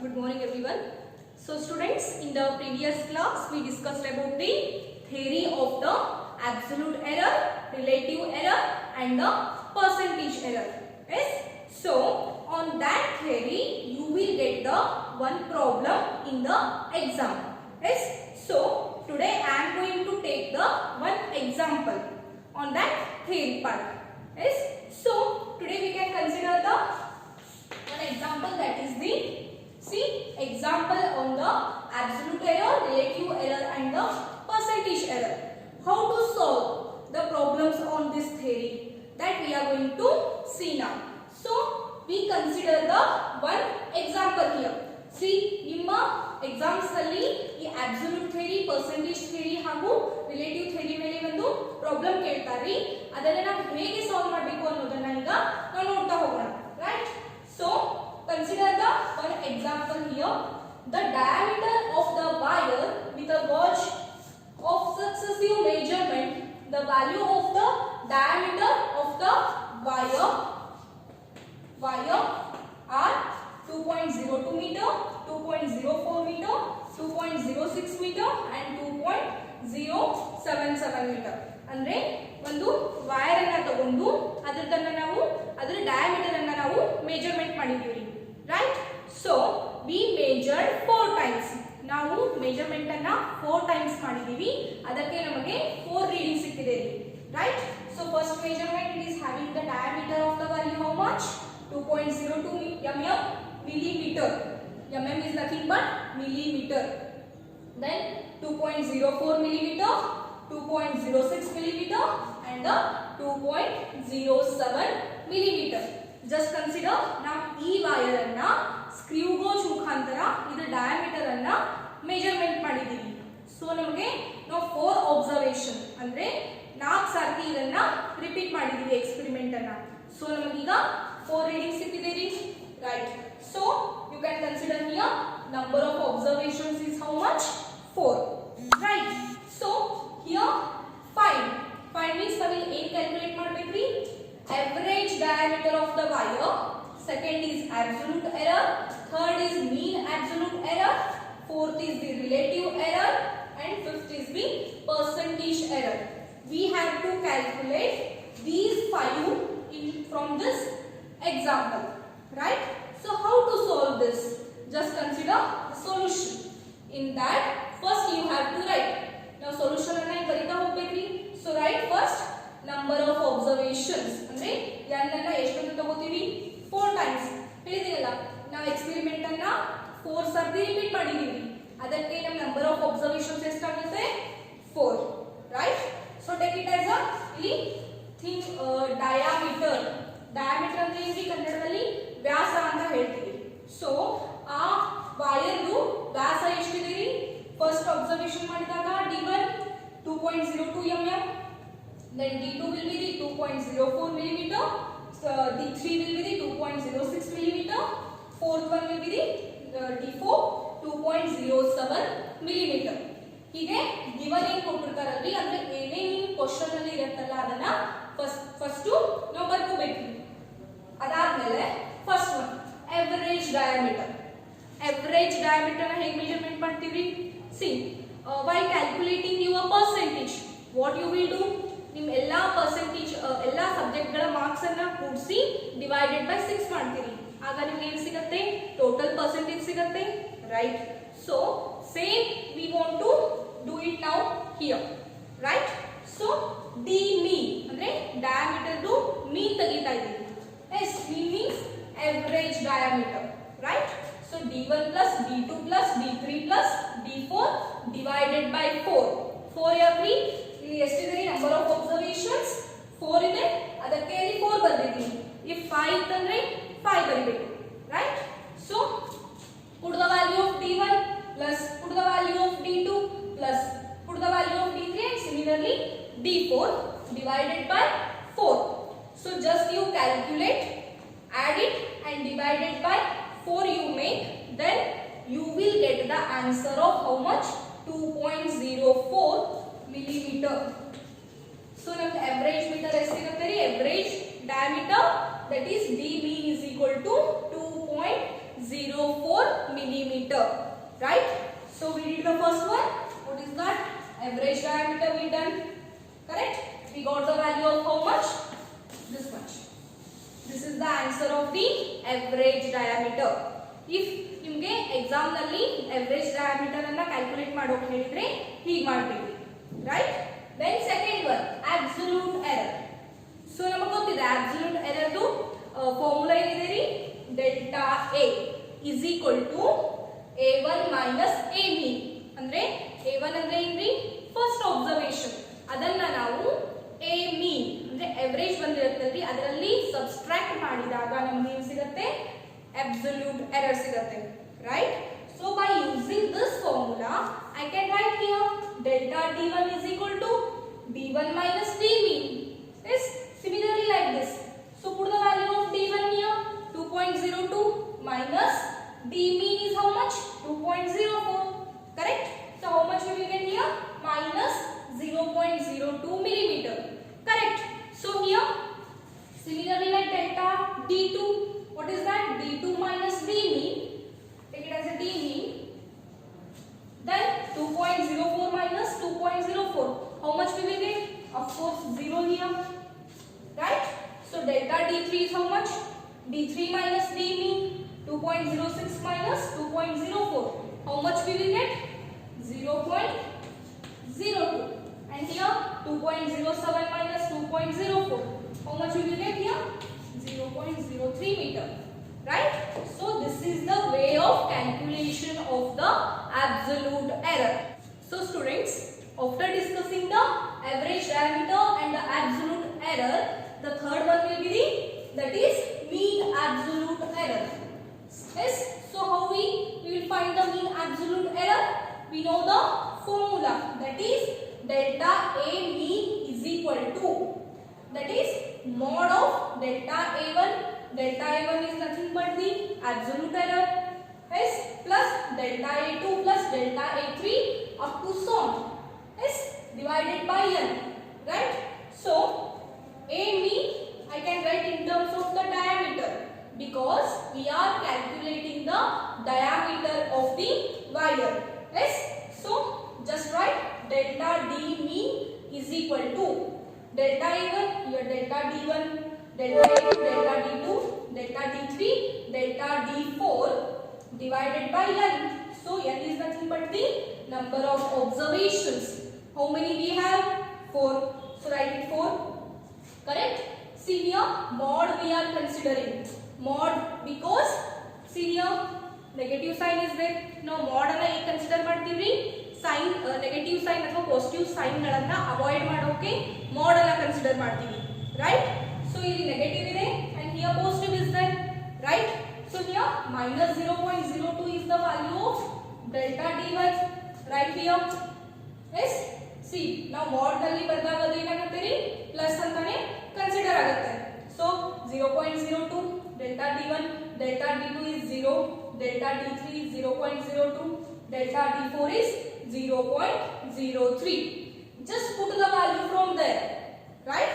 Good morning everyone. So students, in the previous class we discussed about the theory of the absolute error, relative error and the percentage error. Yes. So on that theory you will get the one problem in the exam. Yes. So today I am going to take the one example on that theory part. Yes. So today we can consider the one example, that is the example on the absolute error, relative error and the percentage error. How to solve the problems on this theory, that we are going to see now. So we consider the one example here. See, ನಿಮ್ಮ exams ಅಲ್ಲಿ ಈ absolute theory, percentage theory ಹಾಗೂ relative theory ಮೇಲೆ ಒಂದು problem ಕೇಳ್ತಾರೆ. ಅದನ್ನ ನಾವು ಹೇಗೆ ಸಾಲ್ವ್ ಮಾಡಬೇಕು ಅನ್ನೋದನ್ನ ಈಗ ನಾವು ನೋಡ್ತಾ ಹೋಗೋಣ. Right? So consider the one example here. The diameter of the wire with a gauge of successive measurement, the value of the diameter of the wire are 2.02 meter, 2.04 meter, 2.06 meter and 2.077 meter. ಅಂದ್ರೆ ಒಂದು wire ಅನ್ನು ತಗೊಂಡು ಅದರ diameter ಅನ್ನು ನಾವು measurement ಮಾಡಿದೀವಿ. Right? So we measured 4 times. ನಾವು measurement ಅನ್ನ 4 ಟೈಮ್ಸ್ ಮಾಡಿದೀವಿ. ಅದಕ್ಕೆ ನಮಗೆ 4 ರೀಡಿಂಗ್ ಸಿಕ್ಕಿದೆ. Right? So first measurement it is having the diameter of the value how much? 2.02 mm millimeter. mm is nothing but millimeter. Then 2.04 millimeter, 2.06 millimeter and the 2.07 millimeter. Just consider now ಈ wire ಅನ್ನ screw gauge ಮುಖಾಂತರ ಇದರ diameter ಅನ್ನ measurement ಮಾಡಿದೀವಿ. So ನಮಗೆ ನಾವು 4 observation ಅಂದ್ರೆ 4 ಸಾರಿ ಇದನ್ನ ರಿಪೀಟ್ ಮಾಡಿದೀವಿ ಎಕ್ಸ್ಪೆರಿಮೆಂಟ್ ಅನ್ನ. ಸೋ ನಮಗೆ ಈಗ 4 ರೀಡಿಂಗ್ ಸಿಕ್ಕಿದೆ ರೀ. Right? So you can consider here number of observations is how much? 4. Right? So here find means we will aim calculate ಮಾಡಬೇಕ್ರಿ. Average diameter of the wire, second is absolute error, third is mean absolute error, fourth is the relative error and fifth is the percentage error. We have to calculate these 5 from this example. Right? So how to solve this? Just consider the solution. In that first you have to write. Now solution ಅನ್ನು ಬರಿತಾ ಹೋಗಬೇಕ್ರಿ. So write first number of observations. ಅಂದ್ರೆ n ಅನ್ನ ಎಷ್ಟು ಅಂತ ತಗೋತೀವಿ? 4 times. ಹೇಳಿದಿರಲ್ಲ ನಾವು experiment ಅನ್ನ 4 ಸರ್ತಿ ರಿಪೀಟ್ ಮಾಡಿದೀವಿ. ಅದಕ್ಕೆ ನಮ್ಮ ನಂಬರ್ ಆಫ್ ಅಬ್ಸರ್ವೇಷನ್ಸ್ ಎಷ್ಟಾಗುತ್ತೆ? 4. Right? So take it as a ಇಲ್ಲಿ think diameter. Diameter ಅಂದ್ರೆ ಏನ್ರಿ ಕನ್ನಡದಲ್ಲಿ ವ್ಯಾಸ ಅಂತ ಹೇಳ್ತೀವಿ. ಸೊ ಆ ವೈರ್ದು ವ್ಯಾಸ ಎಷ್ಟಿದೆ ರೀ? ಫಸ್ಟ್ ಅಬ್ಸರ್ವೇಷನ್ ಮಾಡಿದಾಗ d1 2.02 mm, then d2 will be the 2.04 mm, d3 will be the 2.06 mm, fourth one will be the d4 2.07 mm. ಹೀಗೆ ಗಿವನ್ ಏನು ಕೊಟ್ಟಿರ್ತಾರಲ್ರಿ, ಅಂದ್ರೆ ಏನೇನು ಕ್ವಶನ್ ಅಲ್ಲಿ ಇರುತ್ತಲ್ಲ ಅದನ್ನ ಫಸ್ಟ್ ನಾವು ಬರ್ಕೋಬೇಕು. ಅದಾದ್ಮೇಲೆ first one average diameter. Average diameter ನ ಹೇಗೆ ಮೆಜರ್ಮೆಂಟ್ ಮಾಡ್ತೀವಿ? See, while calculating your percentage, what you will do? ನಿಮ್ಮ ಎಲ್ಲಾ ಪರ್ಸೆಂಟೇಜ್ ಎಲ್ಲಾ ಸಬ್ಜೆಕ್ಟ್ ಗಳ ಮಾರ್ಕ್ಸ್ ಅನ್ನ ಕೂಡಿಸಿ ಡಿವೈಡೆಡ್ ಬೈ 6 ಮಾಡ್ತೀರಿ. ಆಗ ನಿಮಗೆ ಏನು ಸಿಗುತ್ತೆ? ಟೋಟಲ್ ಪರ್ಸೆಂಟೇಜ್ ಸಿಗುತ್ತೆ. Right? So same we want to do it now here. Right? So d mean ಅಂದ್ರೆ ಡಯಾಮೀಟರ್ ದು ಮೀನ್ ತೆಗಿತಾ ಇದ್ದೀವಿ. S mean means average diameter. Right? So d1 plus d2 plus d3 plus d4 divided by 4. 4 ಯಾಕ್ರಿ? ಇಲ್ಲಿ ಎಷ್ಟಿದೆ number of observations? 4 ಇದೆ. ಅದಕ್ಕೆ ಇಲ್ಲಿ 4 ಬರ್ದಿದ್ದೀನಿ. if 5 ಅಂದ್ರೆ 5 ಬರಿಬೇಕು. Right? So put the value of d1 plus put the value of d2 plus put the value of d3 and similarly d4 divided by 4. So just you calculate, add it and divide it by 4 you make, then you will get the answer of how much? 2.04 millimeter. So now average meter ಎಷ್ಟಿರುತ್ತೆ ರೀ? average diameter, that is d mean is equal to 2.04 millimeter. millimeter, right? So we did the first one. What is that? Average diameter we done, correct? We got the value of how much? This much. This is the answer of the average diameter. If ನಿಮಗೆ exam ನಲ್ಲಿ average diameter ಅನ್ನ calculate ಮಾಡೋಕೆ ಹೇಳಿದ್ರೆ ಹೀಗೆ ಮಾಡ್ತೀವಿ, right? Then second one, absolute error. So ನಮಗೆ ಗೊತ್ತಿದೆ absolute error ದು ಫಾರ್ಮುಲಾ ಏನಿದೆ ರೀ? Delta A is equal to A1 minus A mean. ಅಂದ್ರೆ A1 ಅಂದ್ರೆ ಏನ್ರಿ? First observation. ಅದನ್ನ ನಾವು A mean ಅಂದ್ರೆ average ಬಂದಿರುತ್ತಲ್ರಿ, ಅದರಲ್ಲಿ ಸಬ್ಸ್ಟ್ರಾಕ್ಟ್ ಮಾಡಿದಾಗ ನಮಗೆ ಏನು ಸಿಗುತ್ತೆ? Absolute error ಸಿಗುತ್ತೆ, right? So by using this formula I can write here delta D1 is equal to D1 minus D mean. Yes, similarly like this. So put the value of D1 here, 2.02 minus D mean is how much? 2.04, correct? So how much we will get here? Minus 0.02 millimeter, correct? So here similarly like delta D2, what is that? D2 minus D mean, take it as a D mean, then 2.04 minus 2.04, how much we will get? Of course 0 here, right? So delta D3 is how much? D3 minus D mean, 2.06 minus 2.04, how much we will get? 0.02, and here 2.07 minus 2.04, how much we will get here? 0.03 meter, right? So this is the way of calculation of the absolute error. So students, after discussing the average diameter and the absolute error, the third one will be the, that is mean absolute error. Yes, so how we will find the mean absolute error? We know the formula, that is delta A mean is equal to, that is mod of delta A1. Delta A1 is nothing but the absolute error, yes, plus delta A2 plus delta A3 up to so on, yes, divided by n, right? So A mean I can write in terms of the diameter, because we are calculating the diameter of the wire, yes. So just write delta D mean is equal to delta A1, here delta D1, delta A2, delta D2, delta D3, delta D4 divided by n. So n is nothing but the number of observations. How many we have? 4. So write it 4, correct? See here, mod we are considering. Mod because see here negative sign is there. Now mod ಅನ್ನ ಹೇಗೆ consider ಮಾಡ್ತೀವಿ? Sign negative sign ಅಥವಾ positive sign ಗಳನ್ನ avoid ಮಾಡೋಕೆ mod ಅನ್ನ consider ಮಾಡ್ತೀವಿ, right? So ಇಲ್ಲಿ negative ಇದೆ and here positive is there, right? So here minus 0.02 is the value of delta D1, right here. Yes, see now mod ನಲ್ಲಿ ಬಂದಾಗ ಅದು ಏನಾಗುತ್ತೆ ರೀ? ಪ್ಲಸ್ ಅಂತಾನೆ ಕನ್ಸಿಡರ್ ಆಗುತ್ತೆ. So 0.02 delta D1, delta D2 is 0, delta D3 is 0.02, delta D4 is 0.03. Just put the value from there, right?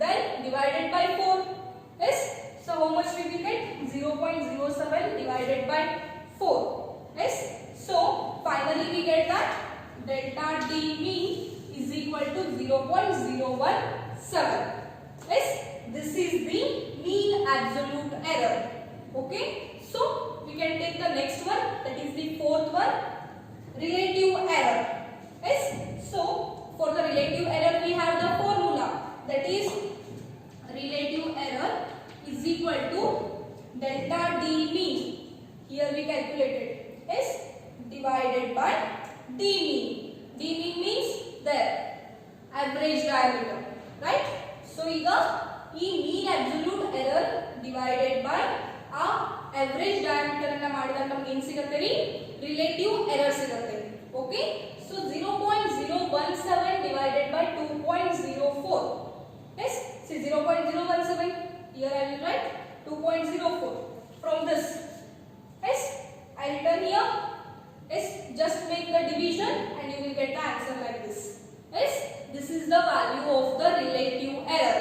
Then divided by 4. Yes, so how much we will get? 0.07 divided by 4. Yes, so finally we get that delta D mean is equal to 0.017. Yes, this is the mean absolute error. Okay, so we can take the next one, that is the fourth one, relative error. Yes, so for the relative error we have the formula, that is relative error is equal to delta D mean, here we calculated, yes, divided by D mean. D mean means the average diameter, right? So ಈಗ ಈ mean absolute error divided by ಆ average diameter ಅನ್ನ ಮಾಡಿದಾಗ ನಮಗೆ ಏನು ಸಿಗುತ್ತೆ ರೀ? relative error ಸಿಗುತ್ತೆ. Okay, so 0.017 divided by 2.04. Yes, see 0.017, here I will write 2.04 from this. Yes, I written here. Yes, just make the division and you will get the answer like this. Yes, this is the value of the relative error.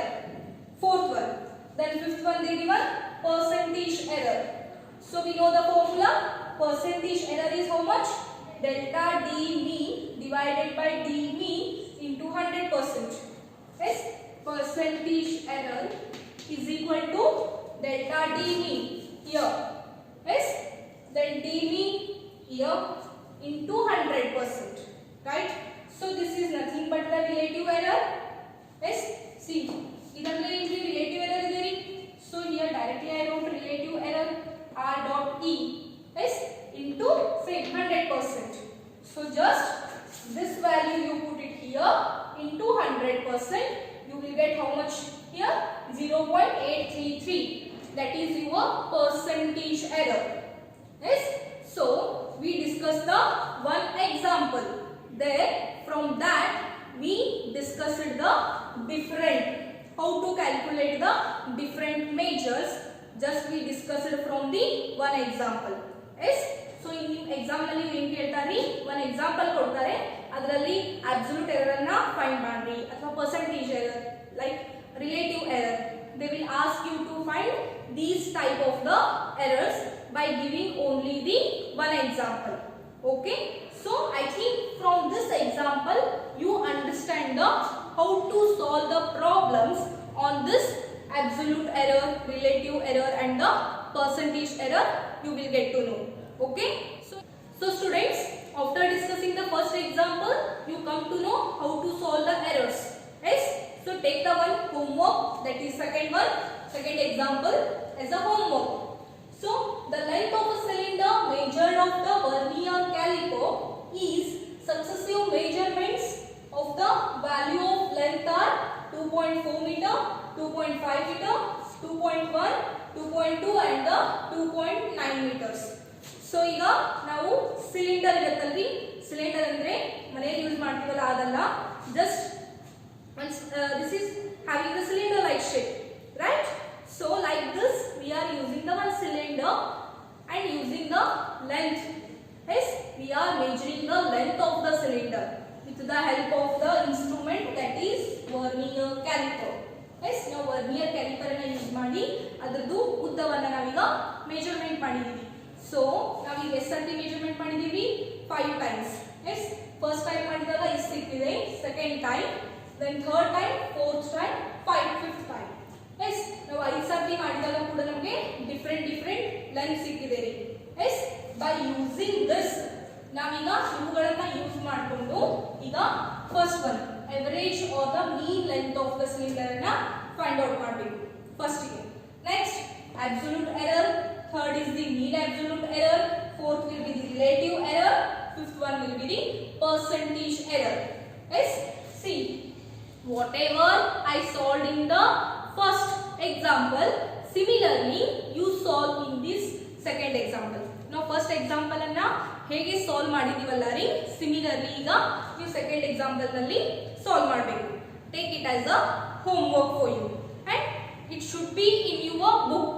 Fourth one. Then fifth one they given percentage error. So we know know the formula? Percentage error is how much? Delta D mean divided by D mean into 100%. Yes, percentage error is equal to delta D mean here. Yes, then D mean here into 100%. Right? So this is nothing but the relative error. Yes, see, idರಲ್ಲಿ relative error ಇದೆ ರೀ. So here directly I wrote relative error R dot E. Yes, into say 100%. So just this value you put it here into 100%. You will get how much here? 0.833. That is your percentage error. Yes. So we discussed the one example. There from that we discussed the different how to calculate the different measures. Just we discussed from the one example. Yes. So in exam ನಲ್ಲಿ ಏನು ಕೇಳ್ತಾರೆ one example ಕೊಡ್ತಾರೆ ಅದರಲ್ಲಿ absolute error ಅನ್ನು find ಮಾಡ್ರಿ ಅಥವಾ percentage error like relative error. They will ask you to find these type of the errors by giving only the one example. Okay, so I think from this example you understand the how to solve the problems on this absolute error, relative error and the percentage error. You will get to know. Okay, so students, after discussing the first example you come to know how to solve the errors. Yes, so take the one homework, that is second example as a homework. So the length of a cylinder measured of the vernier caliper is successive measurements of the value of length are 2.4 meter, 2.5 meter, 2.1, 2.2 and the 2.9 meters. So ಈಗ ನಾವು cylinder ಇರುತ್ತಲ್ರಿ, cylinder ಅಂದ್ರೆ ಮನೆಯಲ್ಲಿ use ಮಾಡ್ತೀವಲ್ಲ ಅದಲ್ಲ, just this is having the cylinder like shape, right? So like this we are using the one cylinder and using the length. Yes, we are measuring the length of the cylinder with the help of the instrument that is vernier caliper. Yes, ನಾವು vernier caliper ಅನ್ನು use ಮಾಡಿ ಅದರದ್ದು ಉದ್ದವನ್ನು ನಾವೀಗ measurement ಮಾಡಿದೀವಿ. So ನಾವೀಗ ಎಷ್ಟು measurement ಮಾಡಿದೀವಿ 5 times. Yes, first time ಮಾಡಿದಾಗ ಇಷ್ಟು ಸಿಕ್ಕಿದೆ, second time, then third time, fourth time, fifth time. Yes, ನಾವು 5 ಸರ್ತಿ ಮಾಡಿದಾಗ ಕೂಡ ನಮಗೆ ಡಿಫರೆಂಟ್ ಲೆಂತ್ ಸಿಕ್ಕಿದೆ ರೀ. Yes, by using this ನಾವೀಗ ಇವುಗಳನ್ನು ಯೂಸ್ ಮಾಡಿಕೊಂಡು ಈಗ first one average or the mean length of the cylinder ಅನ್ನು ಫೈಂಡ್ ಔಟ್ ಮಾಡಬೇಕು ಫಸ್ಟ್ ಗೆ. Next absolute error, third is the mean absolute error, fourth will be the relative error, fifth one will be the percentage error. Yes, see, whatever I solved in the first example, similarly you solve in this second example. Now first example ಅನ್ನ ಹೇಗೆ solve ಮಾಡಿದೀವಲ್ಲ ರೀ, similarly ಈಗ ನೀವು second example ನಲ್ಲಿ solve ಮಾಡಬೇಕು. Take it as a homework for you and it should be in your book.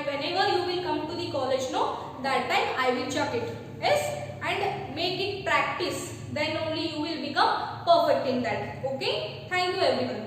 Whenever you will come to the college, no, that time I will check it. Yes, and make it practice, then only you will become perfect in that. Okay, thank you everyone.